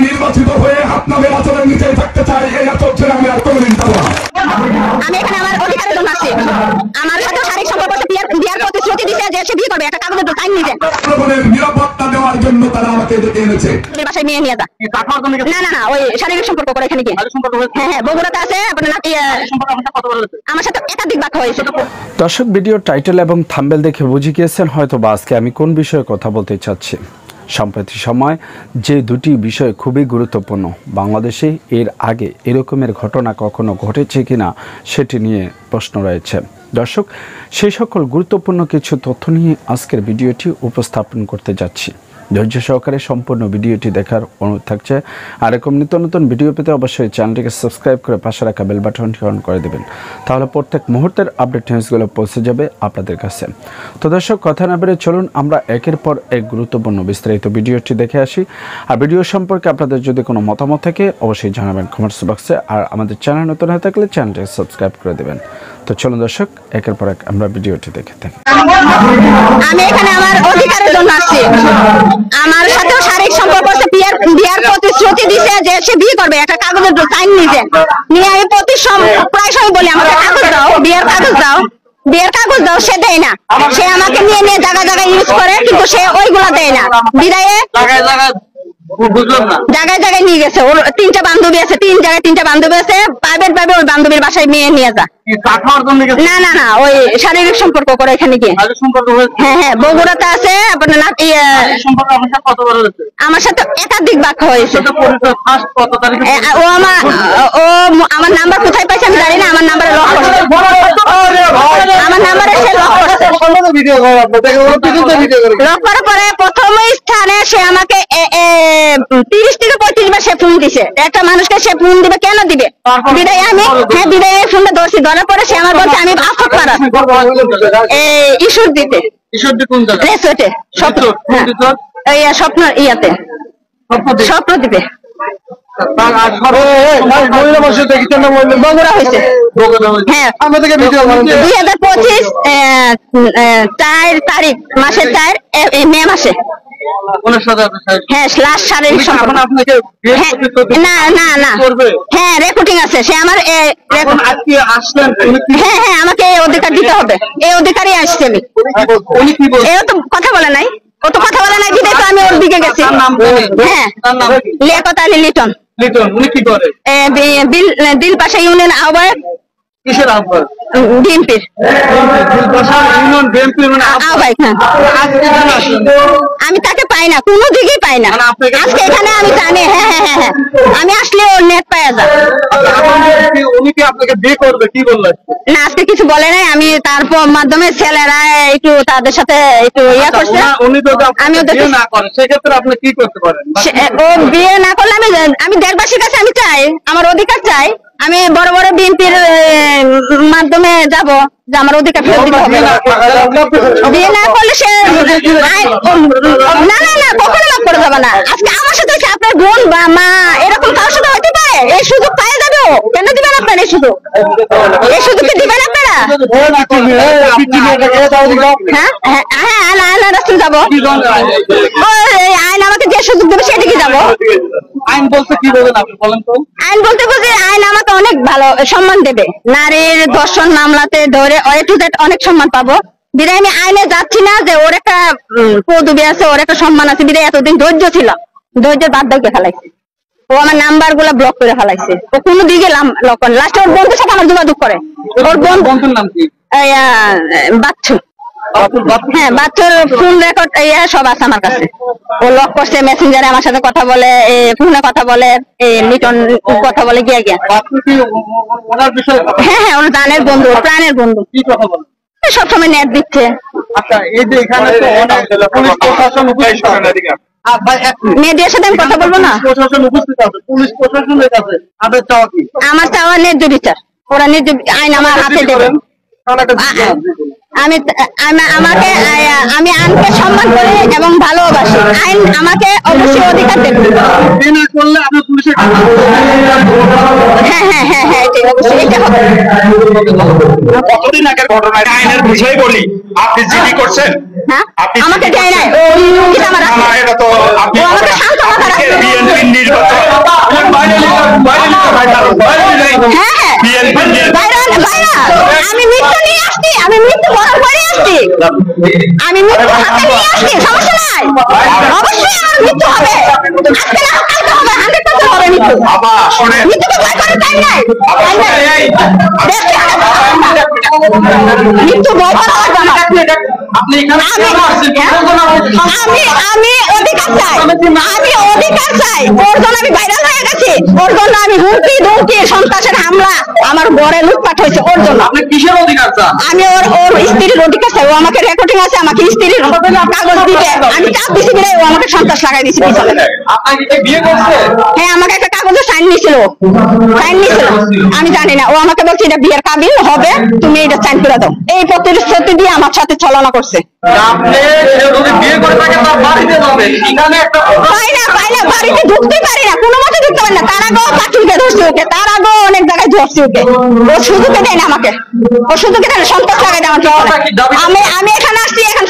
নির্বাচিত হয়ে আপনাদের আচরণ নিচে থাকতে চাই, এই আচরণ ছেড়ে আমি আর কোনোদিন যাব না। আমি এখানে আমার অধিকারের জন্য আসছি। আমার সাথে শারীরিক সম্পর্ক বিয়ার প্রতিশ্রুতি দিয়েছে যে সে বিয়ে করবে, একটা কাগজের সাইন নিতে। জনগণের নিরাপত্তা দেওয়ার জন্য তারা আমাকে ডেকে এনেছে। বাসায় নিয়ে যা। না, ওই শারীরিক সম্পর্ক করে এখানে গিয়ে। হ্যাঁ, বগুড়াতে আছে। আপনার আমার সাথে একাধিক বাক্য হয়েছে। দর্শক, ভিডিও টাইটেল এবং থাম্বনেল দেখে বুঝে গিয়েছেন হয়তো বা আজকে আমি কোন বিষয়ে কথা বলতে চাচ্ছি। সম্প্রতি সময় যে দুটি বিষয় খুবই গুরুত্বপূর্ণ, বাংলাদেশে এর আগে এরকমের ঘটনা কখনো ঘটেছে কিনা সেটি নিয়ে প্রশ্ন রয়েছে। দর্শক, সেই সকল গুরুত্বপূর্ণ কিছু তথ্য নিয়ে আজকের ভিডিওটি উপস্থাপন করতে যাচ্ছি। ধৈর্য সহকারে সম্পূর্ণ ভিডিওটি দেখার অনুরোধ থাকছে। আর এরকম নিত্য নতুন ভিডিও পেতে অবশ্যই চ্যানেলটিকে সাবস্ক্রাইব করে পাশে রাখা বেল বাটনটি অন করে দেবেন, তাহলে প্রত্যেক মুহূর্তের আপডেট নিউজগুলো পৌঁছে যাবে আপনাদের কাছে। তো দর্শক, কথা না বেড়ে চলুন আমরা একের পর এক গুরুত্বপূর্ণ বিস্তারিত ভিডিওটি দেখে আসি। আর ভিডিও সম্পর্কে আপনাদের যদি কোনো মতামত থাকে অবশ্যই জানাবেন কমেন্টস বক্সে। আর আমাদের চ্যানেল নতুন হয়ে থাকলে চ্যানেলটিকে সাবস্ক্রাইব করে দেবেন। তো চলুন দর্শক, একের পর এক আমরা ভিডিওটি দেখে থাকি। আমি এখানে আমার অধিকারের জন্য আসছি। আমার সাথেও শারীরিক সম্পর্ক বিয়ার প্রতিশ্রুতি দিয়েছে যে সে বিয়ে করবে, একটা কাগজের সাইন নিতে নিয়ে। আমি প্রায় সময় বলি আমাকে কাগজ দাও, বিয়ের কাগজ দাও, বিয়ের কাগজ দাও। সে দেয় না। সে আমাকে নিয়ে জায়গায় জায়গায় ইউজ করে, কিন্তু সে ওইগুলা দেয় না। বিদায়ে জায়গায় জায়গায় নিয়ে গেছে। ওর তিনটা বান্ধবী আছে, তিনটা বান্ধবী আছে। প্রাইভেট ভাবে ওই বান্ধবীর বাসায় মেয়ে নিয়ে যা। না, ওই শারীরিক সম্পর্ক করে এখানে গিয়ে। হ্যাঁ, বগুড়াতে আছে। আপনার আমার সাথে একাধিক বাক্য হয়েছে। ও আমার নাম্বার কোথায় পাইছে আমি জানি না। আমার নাম্বারে লক করছে। আমার নাম্বারে সে লক করছে। লক করার পরে প্রথম স্থানে সে আমাকে 30 থেকে 35 বার সে ফোন দিছে। একটা মানুষকে সে ফোন দিবে, কেন দিবে? বিদায় আমি বিদায় ফোনটা ধরছি। ধরার পরে সে আমার বলছে আমি আফত পাড়া ঈশ্বর দিতে স্বপ্ন ইয়াতে স্বপ্ন দিবে। বগুড়া হয়েছে। হ্যাঁ, 2025 4 তারিখ মাসের 4 মে মাসে। হ্যাঁ, লাস্ট শারীরিক সম্পর্ক। না, হ্যাঁ, রেকর্ডিং আছে। সে আমার হ্যাঁ আমাকে এই অধিকার দিতে হবে। এই অধিকারই আসছে আমি। এও তো কথা বলে নাই। ও তো কথা বলে নাই, বিদায় তো আমি ওর দিকে গেছি। হ্যাঁ, লিয়াকত আলী লিটন। দিল পাশা ইউনিয়ন আহ্বায়ক। কিসের আহ্বায়ক? বিএনপির আহ্বায়ক। আমি তাকে পাই না, কোনো দিকেই পাই না। আজকে এখানে আমি জানি। হ্যাঁ, আমি আসলে ওর নেট পাওয়া যায়। উনি কি আপনাকে বিয়ে করবে কি বললেন? না, আজকে কিছু বলে নাই। আমি তারপর মাধ্যমে ছেলেরা একটু তাদের সাথে একটু ইয়া করছে। আমি বিয়ে না করে সেক্ষেত্রে আপনি কি করতে পারেন? ও বিয়ে না করলে আমি দেশবাসীর কাছে আমি চাই, আমার অধিকার চাই। আমি বড় বড় বিএনপির মাধ্যমে যাব যে আমার অধিকার ফেরত দিতে হবে। বিয়ে না করলে সে না কখনো মাফ করে যাবে না। আজকে আমার সাথে আপনার বোন বা মা এরকম কারোর সাথে হতে পারে? এই সুযোগ পাওয়া যাবে। কেন দিবেন আপনারা এই সুযোগ? এই সুযোগকে দিবেন আপনারা? হ্যাঁ, আইন রাস্তায় যাবো। আইন আমাকে যে সুযোগ দেবে সেদিকে যাবো। আইন বলতে কি বলবেন আপনি বলেন তো? আইন বলতে আইন আমাকে অনেক ভালো সম্মান দেবে। নারীর ধর্ষণ মামলাতে ধরে অনেক সম্মান পাবো। বিদায় আমি আইনে যাচ্ছি না যে ওর একটা পদবি আছে, ওর একটা সম্মান আছে। বিদায় এতদিন ধৈর্য ছিল, ধৈর্যের বাদ দিয়ে ফেলাইছে। ও আমার নাম্বার গুলা ব্লক করে ফেলাইছে। ও কোনো দিকে লক করে। লাস্টে ওর বন্ধুর সাথে আমার যোগাযোগ করে। ওর বন্ধুর নাম কি? বাচ্চু। হ্যাঁ, বাচ্চুর ফোন রেকর্ড সব আছে আমার কাছে। ও লক করছে, মেসেঞ্জারে আমার সাথে কথা বলে, ফোনে কথা বলে, লিটন কথা বলে গিয়া। হ্যাঁ, ওর জানের বন্ধু, প্রাণের বন্ধু। সবসময় নেট দিচ্ছে। মেয়েদের সাথে আমি কথা বলবো না। আমার চাওয়া ন্যায্য বিচার। ওরা ন্যায্য আইন আমার হাতে দেবে। আমি আইনকে সম্মান করি এবং ভালোবাসি। আইন আমাকে অবশ্যই অধিকার দেবে। হ্যাঁ, অবশ্যই এটা হবে। কতদিন আগের ঘটনা আইনের বিষয় বলি, আপনি জিডি করছেন? আমাকে দেয় নাই। এটা তো আপনি বিএনপির নির্বাচন আমি মৃত্যু হাতে নিয়ে আসছি, সমস্যা নাই, অবশ্যই আমার মৃত্যু হবে, আজকে না কালকে হবে, 100% হবে মৃত্যু। মৃত্যু তো ভয় করে তাই নাই, মৃত্যু ভয় করা লাগবে আমার। আমি অধিকার চাই, আমি অধিকার চাই, ওর জন্য আমি ভাইরাল হয়ে গেছি, ওর জন্য আমি হুমকি ধুমকি সন্ত্রাসের হামলা, আমার ঘরে লুটপাট হয়েছে ওর জন্য। আপনি কিসের অধিকার চান? আমি ওর স্ত্রীর অধিকার চাই, ও আমাকে রেকর্ডিং আছে, আমাকে স্ত্রীর কাগজ দিতে আমি চাপ দিছি বলে ও আমাকে সন্ত্রাস লাগাই দিয়েছে পিছনে। আপনাকে কি বিয়ে করছে? হ্যাঁ, আমাকে একটা কাগজে সাইন নিছিল, আমি জানি না, ও আমাকে বলছে এটা বিয়ের কাবিল হবে, তুমি এটা সাইন করে দাও, এই প্রতিশ্রুতি দিয়ে আমার সাথে ছলনা করছে। আপনি যদি বিয়ে করে থাকেন তার বাড়িতে যাবেন, এখানে একটা পাই না বাড়িতে ঢুকতেই পারি না, কোনো মতে ঢুকতে পারি না, তার আগেও পাখিকে ধরছি ওকে, তার আগেও অনেক জায়গায় ধরছি ওকে, ও সুযোগে দেয় না আমাকে, ও সুযোগে দেয় না, সন্ত্রাস লাগাই দেয় আমার। আমি এখানে আসছি, এখন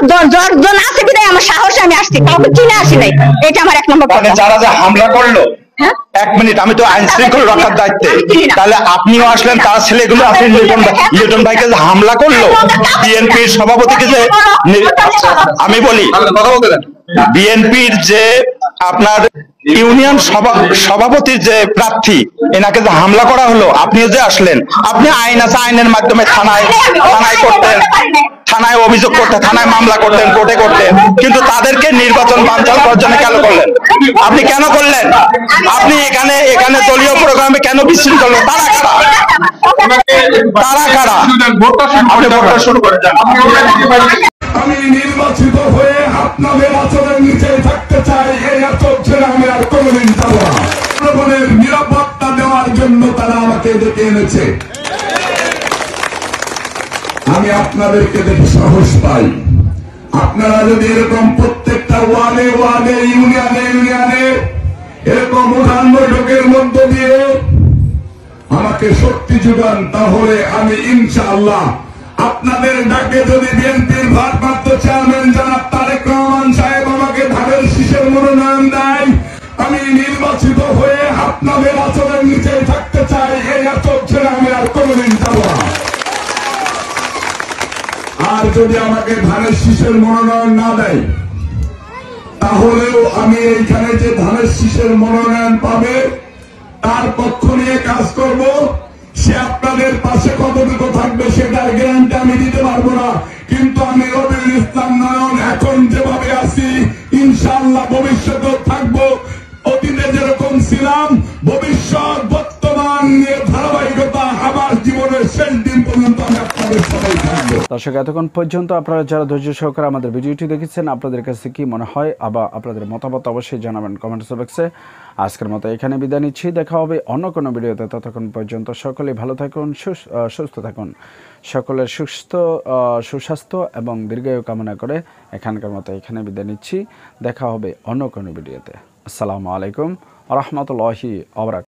জন আছে বিদায় আমার সাহসে আমি আসছি, কাউকে চিনে আসি নাই, এটা আমার 1 নম্বর মানে কথা। যারা যে হামলা করলো, হ্যাঁ? 1 মিনিট, আমি তো আইন শৃঙ্খলা রক্ষার দায়িত্বে, তাহলে আপনিও আসলেন, তার ছেলেগুলো আসলেন, লিটন ভাইকে যে হামলা করলো, বিএনপির সভাপতিকে যে আমি বলি, কথা বলতে দেন। বিএনপির যে আপনার ইউনিয়ন সভাপতির যে প্রার্থী, এনাকে যে হামলা করা হলো, আপনিও যে আসলেন, আপনি আইন আছে, আইনের মাধ্যমে থানায় করতেন, থানায় অভিযোগ করতেন, থানায় মামলা করতেন, কোর্টে করতেন, কিন্তু তাদেরকে নির্বাচন বানচাল করার জন্য কেন করলেন? আপনি কেন করলেন? আপনি এখানে দলীয় প্রোগ্রামে কেন বিশৃঙ্খল? তারা কারা? আপনি ভোটটা শুরু করে যান। আমি নির্বাচিত হয়ে আপনাদের আচরণের নিচে থাকতে চাই, এই আচরণ ছেড়ে আমি আর কোনদিন যাব না। জনগণের নিরাপত্তা দেওয়ার জন্য তারা আমাকে ডেকে এনেছে, আমি আপনাদেরকে দেখে সাহস পাই। আপনারা যদি এরকম প্রত্যেকটা ওয়ার্ডে ইউনিয়নে এরকম উঠান বৈঠকের মধ্য দিয়ে আমাকে শক্তি যোগান, তাহলে আমি ইনশাআল্লাহ আপনাদের ডাকে যদি বিএনপির ভারপ্রাপ্ত চেয়ারম্যান জনাব তারেক রহমান সাহেব আমাকে ধানের শীষের মনোনয়ন দেয়, আমি নির্বাচিত হয়ে আপনাদের আচরণের নিচে থাকতে চাই, এই আচরণ ছেড়ে আমি আর কোনদিন যাব না। আর যদি আমাকে ধানের শীষের মনোনয়ন না দেয়, তাহলেও আমি এইখানে যে ধানের শীষের মনোনয়ন পাবে তার পক্ষ নিয়ে কাজ করব। সে আপনাদের পাশে কতটুকু থাকবে সেটার গ্যারান্টি আমি দিতে পারবো না, কিন্তু আমি রবিউল ইসলাম নয়ন এখন যেভাবে আছি ইনশাআল্লাহ ভবিষ্যতেও থাকবো। অতীতে যেরকম ছিলাম, ভবিষ্যৎ বর্তমান নিয়ে ধারাবাহিকতা আমার জীবনের শেষ দিন পর্যন্ত আমি আপনাদের সবাই থাকবো। দর্শক, এতক্ষণ পর্যন্ত আপনারা যারা ধৈর্য সহকারে আমাদের ভিডিওটি দেখেছেন, আপনাদের কাছে কি মনে হয় আবার আপনাদের মতামত অবশ্যই জানাবেন কমেন্টস বক্সে। আজকের মতো এখানে বিদায় নিচ্ছি, দেখা হবে অন্য কোনো ভিডিওতে। ততক্ষণ পর্যন্ত সকলেই ভালো থাকুন, সুস্থ থাকুন, সকলের সুস্বাস্থ্য এবং দীর্ঘায়ু কামনা করে এখানকার মতো এখানে বিদায় নিচ্ছি। দেখা হবে অন্য কোনো ভিডিওতে। আসসালামু আলাইকুম ওয়া রাহমাতুল্লাহি ওয়া বারাকাতুহু।